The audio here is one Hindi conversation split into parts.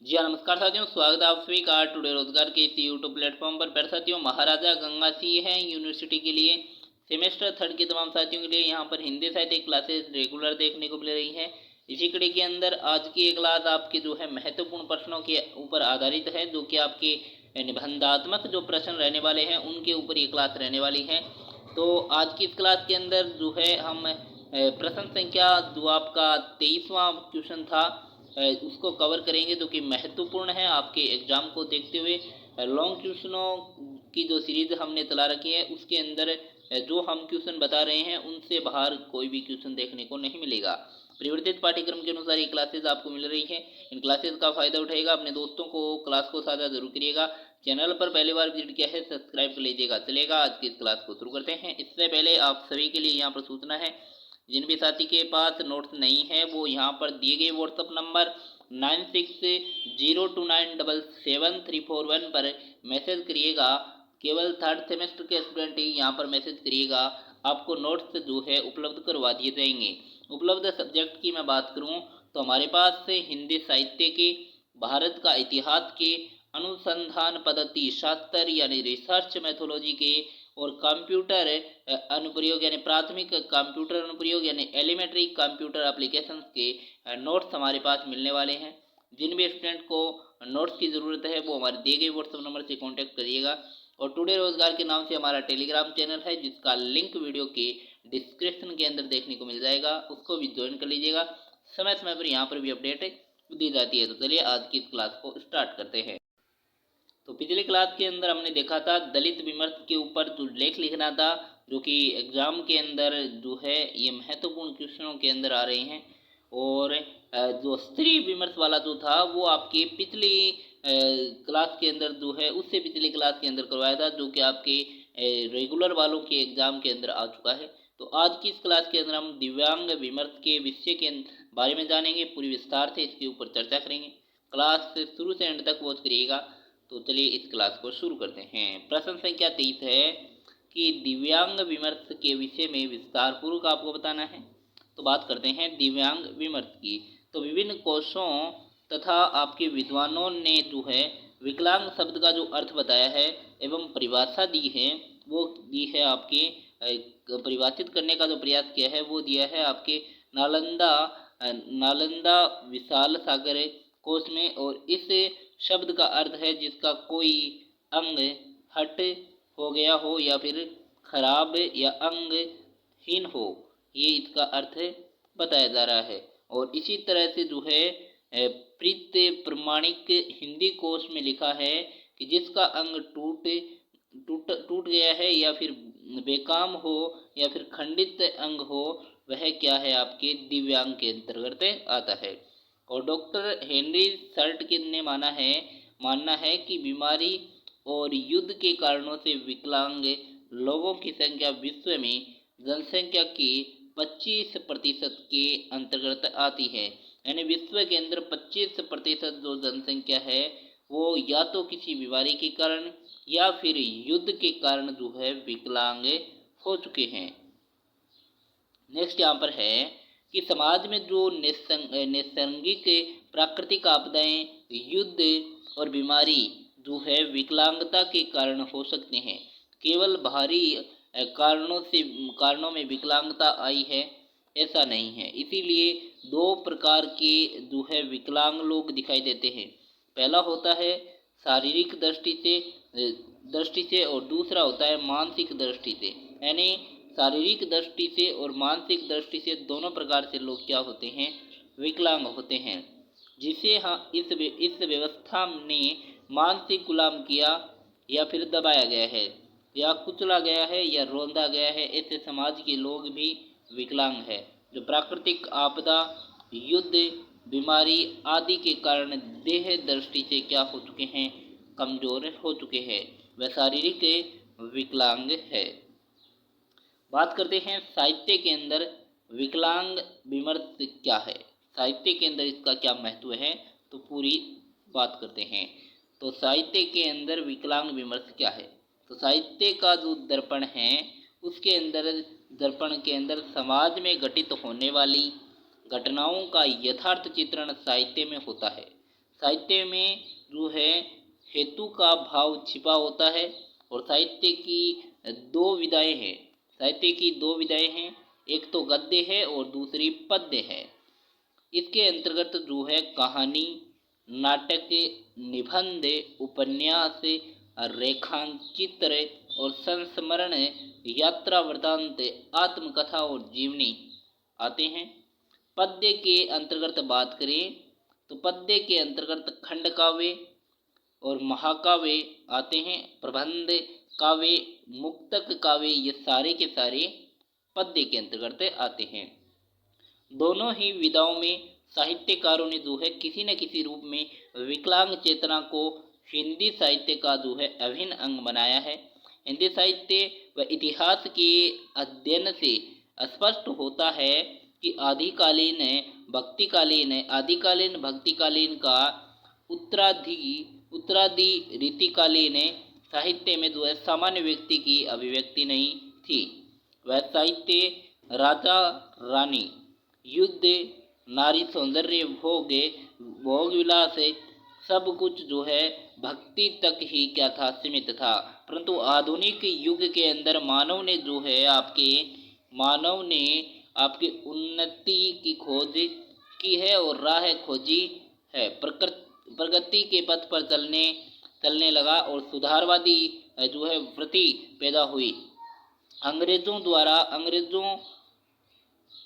जी हाँ, नमस्कार साथियों, स्वागत है आप सभी का टुडे रोजगार के इस यूट्यूब प्लेटफॉर्म पर। प्यारे साथियों, महाराजा गंगा सिंह है यूनिवर्सिटी के लिए सेमेस्टर थर्ड के तमाम साथियों के लिए यहाँ पर हिंदी साहित्य क्लासेस रेगुलर देखने को मिल रही है। इसी कड़ी के अंदर आज की ये क्लास आपके जो है महत्वपूर्ण प्रश्नों के ऊपर आधारित है, जो कि आपके निबंधात्मक जो प्रश्न रहने वाले हैं उनके ऊपर ये क्लास रहने वाली है। तो आज की इस क्लास के अंदर जो है हम प्रश्न संख्या जो आपका 23वां क्वेश्चन था उसको कवर करेंगे, जो कि महत्वपूर्ण है आपके एग्जाम को देखते हुए। लॉन्ग क्वेश्चनों की जो सीरीज हमने चला रखी है उसके अंदर जो हम क्वेश्चन बता रहे हैं उनसे बाहर कोई भी क्वेश्चन देखने को नहीं मिलेगा। परिवर्तित पाठ्यक्रम के अनुसार ये क्लासेज आपको मिल रही है। इन क्लासेज का फायदा उठाएगा, अपने दोस्तों को क्लास को साझा जरूर करिएगा। चैनल पर पहली बार विजिट किया है सब्सक्राइब कर लीजिएगा। चलेगा, आज की इस क्लास को शुरू करते हैं। इससे पहले आप सभी के लिए यहाँ पर सूचना है, जिन भी साथी के पास नोट्स नहीं है वो यहाँ पर दिए गए व्हाट्सअप नंबर 9602977341 पर मैसेज करिएगा। केवल थर्ड सेमेस्टर के स्टूडेंट ही यहाँ पर मैसेज करिएगा, आपको नोट्स जो है उपलब्ध करवा दिए जाएंगे। उपलब्ध सब्जेक्ट की मैं बात करूँ तो हमारे पास से हिंदी साहित्य के, भारत का इतिहास के, अनुसंधान पद्धति शास्त्र यानी रिसर्च मैथोलॉजी के, और कंप्यूटर अनुप्रयोग यानी प्राथमिक कंप्यूटर अनुप्रयोग यानी एलिमेंट्री कंप्यूटर एप्लीकेशंस के नोट्स हमारे पास मिलने वाले हैं। जिन भी स्टूडेंट को नोट्स की ज़रूरत है वो हमारे दिए गए व्हाट्सएप नंबर से कांटेक्ट करिएगा। और टुडे रोजगार के नाम से हमारा टेलीग्राम चैनल है, जिसका लिंक वीडियो के डिस्क्रिप्शन के अंदर देखने को मिल जाएगा, उसको भी ज्वाइन कर लीजिएगा। समय समय पर यहाँ पर भी अपडेट दी जाती है। तो चलिए आज की इस क्लास को स्टार्ट करते हैं। तो पिछले क्लास के अंदर हमने देखा था दलित विमर्श के ऊपर जो लेख लिखना था, जो कि एग्जाम के अंदर जो है ये महत्वपूर्ण क्वेश्चनों के अंदर आ रहे हैं। और जो स्त्री विमर्श वाला जो था वो आपके पिछली क्लास के अंदर जो है उससे पिछली क्लास के अंदर करवाया था, जो कि आपके रेगुलर वालों के एग्जाम के अंदर आ चुका है। तो आज की इस क्लास के अंदर हम दिव्यांग विमर्श के विषय के बारे में जानेंगे, पूरी विस्तार से इसके ऊपर चर्चा करेंगे। क्लास से शुरू से एंड तक वॉच करिएगा। तो चलिए इस क्लास को शुरू करते हैं। प्रश्न संख्या 23 है कि दिव्यांग विमर्श के विषय में विस्तार पूर्वक आपको बताना है। तो बात करते हैं दिव्यांग विमर्श की। तो विभिन्न कोशों तथा आपके विद्वानों ने जो है विकलांग शब्द का जो अर्थ बताया है एवं परिभाषा दी है, वो दी है आपके परिभाषित करने का जो प्रयास किया है वो दिया है आपके नालंदा नालंदा विशाल सागर कोश में। और इस शब्द का अर्थ है जिसका कोई अंग हट हो गया हो या फिर खराब या अंगहीन हो, ये इसका अर्थ बताया जा रहा है। और इसी तरह से जो है प्रीत प्रमाणिक हिंदी कोश में लिखा है कि जिसका अंग टूट टूट टूट गया है या फिर बेकाम हो या फिर खंडित अंग हो, वह क्या है आपके दिव्यांग के अंतर्गत आता है। और डॉक्टर हेनरी सर्टकिन ने मानना है कि बीमारी और युद्ध के कारणों से विकलांग लोगों की संख्या विश्व में जनसंख्या के 25% के अंतर्गत आती है। यानी विश्व के अंदर 25% जो जनसंख्या है वो या तो किसी बीमारी के कारण या फिर युद्ध के कारण जो है विकलांग हो चुके हैं। नेक्स्ट यहाँ पर है कि समाज में जो नैसर्गिक प्राकृतिक आपदाएं, युद्ध और बीमारी जो है विकलांगता के कारण हो सकते हैं। केवल बाहरी कारणों में विकलांगता आई है ऐसा नहीं है। इसीलिए दो प्रकार के जो है विकलांग लोग दिखाई देते हैं। पहला होता है शारीरिक दृष्टि से और दूसरा होता है मानसिक दृष्टि से। यानी शारीरिक दृष्टि से और मानसिक दृष्टि से दोनों प्रकार से लोग क्या होते हैं, विकलांग होते हैं, जिसे हाँ इस व्यवस्था ने मानसिक गुलाम किया या फिर दबाया गया है या कुचला गया है या रोंदा गया है। ऐसे समाज के लोग भी विकलांग है, जो प्राकृतिक आपदा, युद्ध, बीमारी आदि के कारण देह दृष्टि से क्या हो चुके हैं, कमजोर हो चुके हैं, वह शारीरिक विकलांग है। बात करते हैं साहित्य के अंदर विकलांग विमर्श क्या है, साहित्य के अंदर इसका क्या महत्व है, तो पूरी बात करते हैं। तो साहित्य के अंदर विकलांग विमर्श क्या है, तो साहित्य का जो दर्पण है उसके अंदर, दर्पण के अंदर समाज में घटित होने वाली घटनाओं का यथार्थ चित्रण साहित्य में होता है। साहित्य में जो है हेतु का भाव छिपा होता है और साहित्य की दो विधाएं हैं। साहित्य की दो विधाएं हैं, एक तो गद्य है और दूसरी पद्य है। इसके अंतर्गत जो है कहानी, नाटक, निबंध, उपन्यास, रेखांचित्र और संस्मरण, यात्रा वृतांत, आत्मकथा और जीवनी आते हैं। पद्य के अंतर्गत बात करें तो पद्य के अंतर्गत खंड काव्य और महाकाव्य आते हैं। प्रबंध काव्य, मुक्तक काव्य, ये सारे के सारे पद्य के अंतर्गत आते हैं। दोनों ही विधाओं में साहित्यकारों ने जो है किसी न किसी रूप में विकलांग चेतना को हिंदी साहित्य का जो है अभिन्न अंग बनाया है। हिंदी साहित्य व इतिहास के अध्ययन से स्पष्ट होता है कि आदिकालीन भक्तिकालीन का उत्तरादि रीतिकालीन साहित्य में जो है सामान्य व्यक्ति की अभिव्यक्ति नहीं थी। वह साहित्य राजा रानी, युद्ध, नारी सौंदर्य, भोग विलास, सब कुछ जो है भक्ति तक ही क्या था, सीमित था। परंतु आधुनिक युग के अंदर मानव ने आपकी उन्नति की खोज की है और राह खोजी है। प्रगति के पथ पर चलने लगा और सुधारवादी जो है वृत्ति पैदा हुई।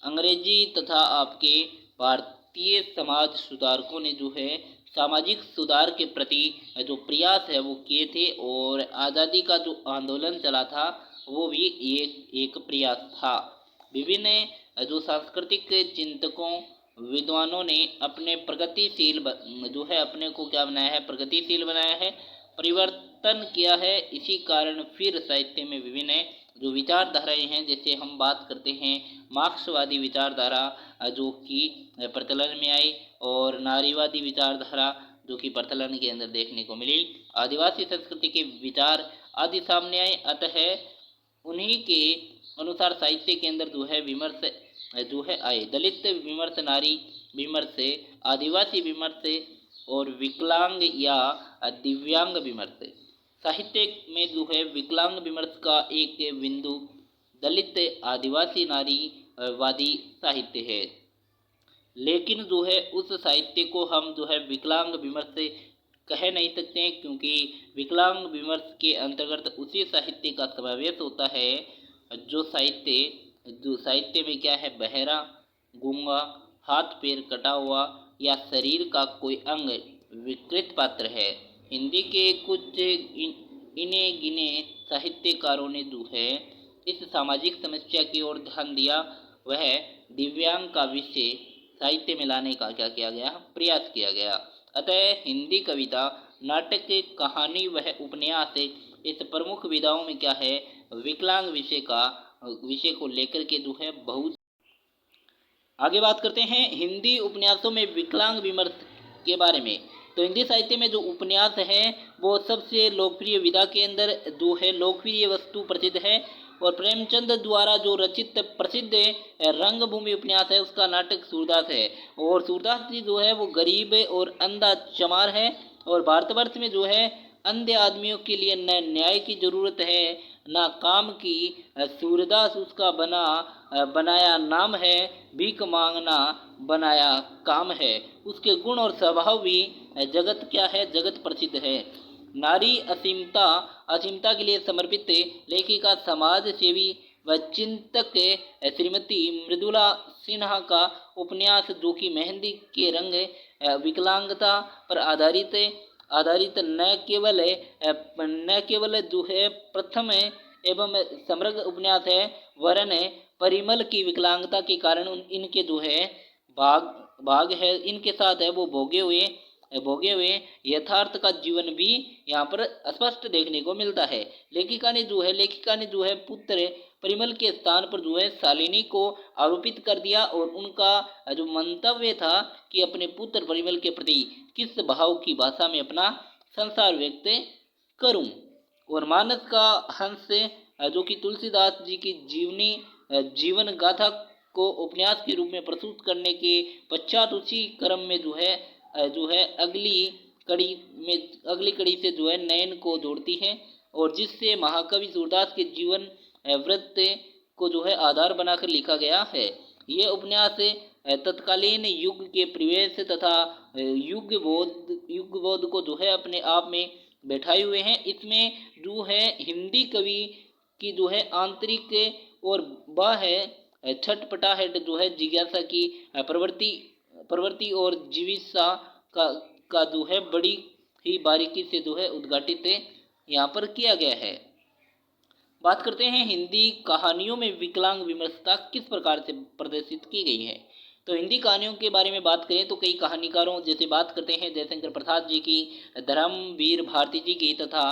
अंग्रेजी तथा आपके भारतीय समाज सुधारकों ने जो है सामाजिक सुधार के प्रति जो प्रयास है वो किए थे और आज़ादी का जो आंदोलन चला था वो भी एक प्रयास था। विभिन्न जो सांस्कृतिक चिंतकों, विद्वानों ने अपने अपने को क्या बनाया है, प्रगतिशील बनाया है, परिवर्तन किया है। इसी कारण फिर साहित्य में विभिन्न जो विचारधाराएं हैं, जैसे हम बात करते हैं मार्क्सवादी विचारधारा जो कि प्रचलन में आई और नारीवादी विचारधारा जो कि प्रचलन के अंदर देखने को मिली, आदिवासी संस्कृति के विचार आदि सामने आए। अतः उन्हीं के अनुसार साहित्य के अंदर जो है विमर्श जो है आए। दलित विमर्श, नारी विमर्श, आदिवासी विमर्श और विकलांग या दिव्यांग विमर्श। साहित्य में जो है विकलांग विमर्श का एक बिंदु दलित, आदिवासी, नारीवादी साहित्य है। लेकिन जो है उस साहित्य को हम जो है विकलांग विमर्श कह नहीं सकते, क्योंकि विकलांग विमर्श के अंतर्गत उसी साहित्य का समावेश होता है जो साहित्य में क्या है, बहरा, गूंगा, हाथ पैर कटा हुआ या शरीर का कोई अंग विकृत पात्र है। हिंदी के कुछ इने गिने साहित्यकारों ने जो है इस सामाजिक समस्या की ओर ध्यान दिया। वह दिव्यांग का विषय साहित्य में लाने का क्या किया गया, प्रयास किया गया। अतः हिंदी कविता, नाटक, कहानी वह उपन्यास इस प्रमुख विधाओं में क्या है, विकलांग विषय को लेकर के जो है बहुत। आगे बात करते हैं हिंदी उपन्यासों में विकलांग विमर्श के बारे में। तो हिंदी साहित्य में जो उपन्यास है वो सबसे लोकप्रिय विधा के अंदर जो है लोकप्रिय वस्तु प्रसिद्ध है और प्रेमचंद द्वारा जो रचित प्रसिद्ध रंगभूमि उपन्यास है उसका नाटक सूरदास है। और सूरदास जी जो है वो गरीब और अंधा चमार है और भारतवर्ष में जो है अंधे आदमियों के लिए न न्याय की जरूरत है न काम की। सूरदास उसका बनाया नाम है, भीख मांगना बनाया काम है। उसके गुण और स्वभाव भी जगत क्या है, जगत प्रसिद्ध है। नारी असीमता के लिए समर्पित लेखिका, समाज सेवी व चिंतक श्रीमती मृदुला सिन्हा का उपन्यास जो कि मेहंदी के रंग विकलांगता पर आधारित न केवल जो है प्रथम एवं समग्र उपन्यास है, वरन परिमल की विकलांगता के कारण इनके जो है भाग है, इनके साथ है वो भोगे हुए यथार्थ का जीवन भी यहाँ पर स्पष्ट देखने को मिलता है। लेखिका ने जो है पुत्र परिमल के स्थान पर जो है शालिनी को आरोपित कर दिया और उनका जो मंतव्य था कि अपने पुत्र परिमल के प्रति किस भाव की भाषा में अपना संसार व्यक्त करूं। और मानस का हंस जो कि तुलसीदास जी की जीवन गाथा को उपन्यास के रूप में प्रस्तुत करने के पश्चात उसी क्रम में जो है जो है अगली कड़ी से जो है नयन को जोड़ती है, और जिससे महाकवि सूरदास के जीवन वृत्त को जो है आधार बनाकर लिखा गया है। ये उपन्यास तत्कालीन युग के परिवेश तथा युग बोध को जो है अपने आप में बैठाए हुए हैं। इसमें जो है हिंदी कवि की जो है आंतरिक और वह है छटपटाहट जो है जिज्ञासा की प्रवृत्ति और जीविका का जो है बड़ी ही बारीकी से जो है उद्घाटित यहाँ पर किया गया है। बात करते हैं हिंदी कहानियों में विकलांग विमर्शता किस प्रकार से प्रदर्शित की गई है। तो हिंदी कहानियों के बारे में बात करें तो कई कहानीकारों जैसे बात करते हैं जयशंकर प्रसाद जी की, धर्मवीर भारती जी की तथा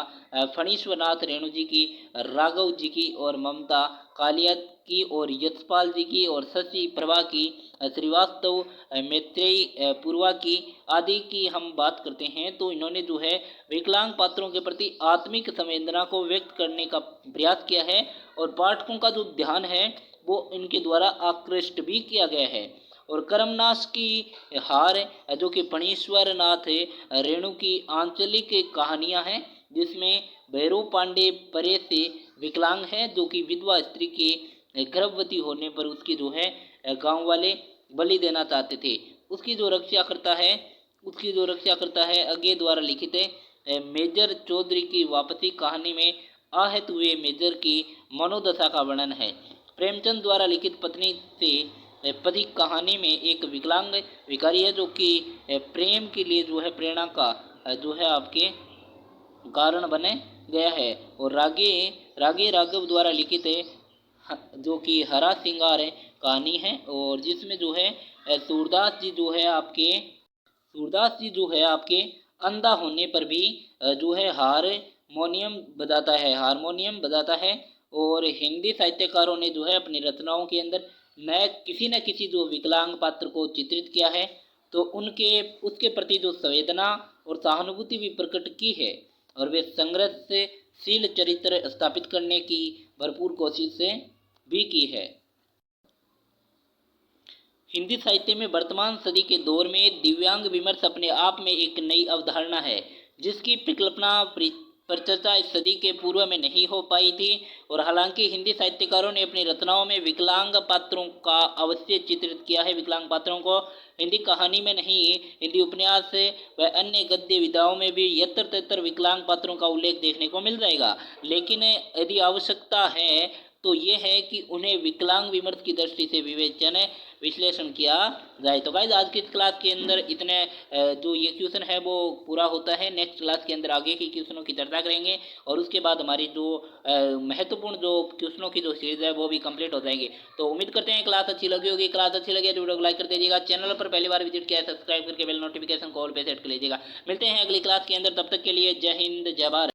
फणीश्वरनाथ रेणु जी की, राघव जी की और ममता कालिया की और यशपाल जी की और शशि प्रभा की, श्रीवास्तव मैत्रेयी पूर्वा की आदि की हम बात करते हैं तो इन्होंने जो है विकलांग पात्रों के प्रति आत्मिक संवेदना को व्यक्त करने का प्रयास किया है और पाठकों का जो ध्यान है वो इनके द्वारा आकृष्ट भी किया गया है। और कर्मनाश की हार जो कि फणीश्वर नाथ रेणु की आंचलिक कहानियां हैं, जिसमें भैरव पांडे परे से विकलांग है जो कि विधवा स्त्री के गर्भवती होने पर उसकी जो है गांव वाले बलि देना चाहते थे, उसकी जो रक्षा करता है अज्ञे द्वारा लिखित मेजर चौधरी की वापसी कहानी में आहत हुए मेजर की मनोदशा का वर्णन है। प्रेमचंद द्वारा लिखित पत्नी से पति कहानी में एक विकलांग भिखारी है जो कि प्रेम के लिए जो है प्रेरणा का जो है आपके कारण बने गया है। और रागे राघव द्वारा लिखित जो कि हरा सिंगार कहानी है और जिसमें जो है सूरदास जी जो है आपके अंधा होने पर भी जो है हारमोनियम बजाता है। और हिंदी साहित्यकारों ने जो है अपनी रचनाओं के अंदर किसी न किसी जो विकलांग पात्र को चित्रित किया है तो उसके प्रति जो संवेदना और सहानुभूति भी प्रकट की है और वे संघर्षशील चरित्र स्थापित करने की भरपूर कोशिश भी की है। हिंदी साहित्य में वर्तमान सदी के दौर में दिव्यांग विमर्श अपने आप में एक नई अवधारणा है जिसकी परिकल्पना परिचर्चा इस सदी के पूर्व में नहीं हो पाई थी। और हालांकि हिंदी साहित्यकारों ने अपनी रचनाओं में विकलांग पात्रों का अवश्य चित्रित किया है, विकलांग पात्रों को हिंदी कहानी में नहीं, हिंदी उपन्यास व अन्य गद्य विधाओं में भी यत्र तत्र विकलांग पात्रों का उल्लेख देखने को मिल जाएगा। लेकिन यदि आवश्यकता है तो ये है कि उन्हें विकलांग विमर्श की दृष्टि से विश्लेषण किया जाए। तो गाइस आज की इस क्लास के अंदर इतने जो ये क्वेश्चन है वो पूरा होता है। नेक्स्ट क्लास के अंदर आगे के क्वेश्चनों की चर्चा करेंगे और उसके बाद हमारी जो महत्वपूर्ण जो क्वेश्चनों की जो सीरीज है वो भी कंप्लीट हो जाएंगे। तो उम्मीद करते हैं क्लास अच्छी लगी होगी। क्लास अच्छी लगी तो वीडियो को लाइक कर दीजिएगा, चैनल पर पहली बार विजिट किया है सब्सक्राइब करके बेल नोटिफिकेशन कॉल पे सेट कर लीजिएगा। मिलते हैं अगली क्लास के अंदर, तब तक के लिए जय हिंद जय भारत।